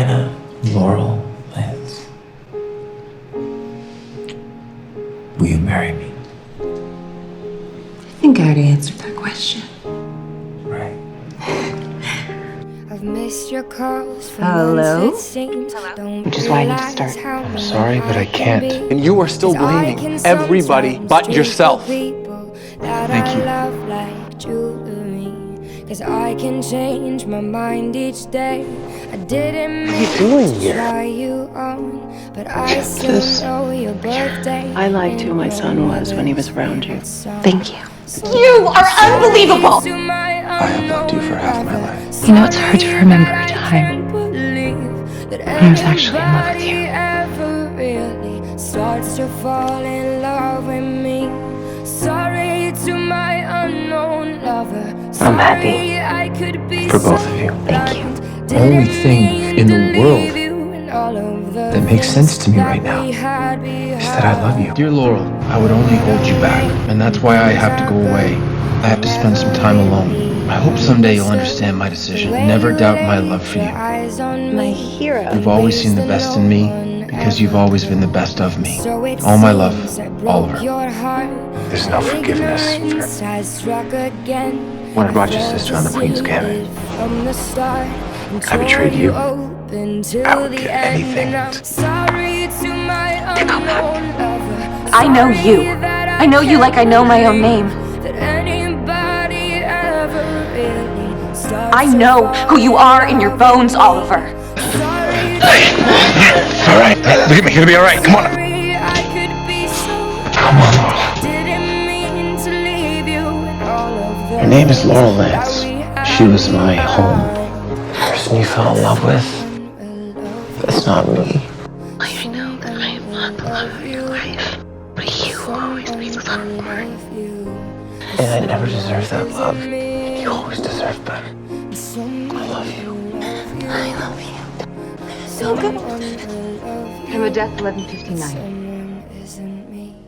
Anna, Laurel, Lance. Will you marry me? I think I already answered that question. Right. I've missed your calls for Hello? months, it seems. Which is why I need to start. I'm sorry, but I can't. And you are still blaming everybody but yourself. Thank you. Cause I can change my mind each day. I didn't What are you doing here? try you on, but I still This. know your birthday. I liked who my son was when he was around you. Thank you. You are unbelievable! I have loved you for half my life. You know, it's hard to remember a time when I was actually in love with you. Starts to fall in love with me. Sorry to my unknown lover. I'm happy for both of you. Thank you. The only thing in the world that makes sense to me right now is that I love you. Dear Laurel, I would only hold you back, and that's why I have to go away. I have to spend some time alone. I hope someday you'll understand my decision. Never doubt my love for you. My hero. You've always seen the best in me because you've always been the best of me. All my love, Oliver. There's no forgiveness for when I brought your sister on the Queen's Gambit. I betrayed you. I would get anything. I know you. I know you like I know my own name. I know who you are in your bones, Oliver. All right, look at me. It'll be all right. Come on. Come on, Laurel. Her name is Laurel Lance. She was my home. The person you fell in love with. That's not me. I know that I am not the love of your life, but you always made the love more. And I never deserved that love. You always deserve better. I love you. I love you. So good. Time of death, 11:59. Someone isn't me.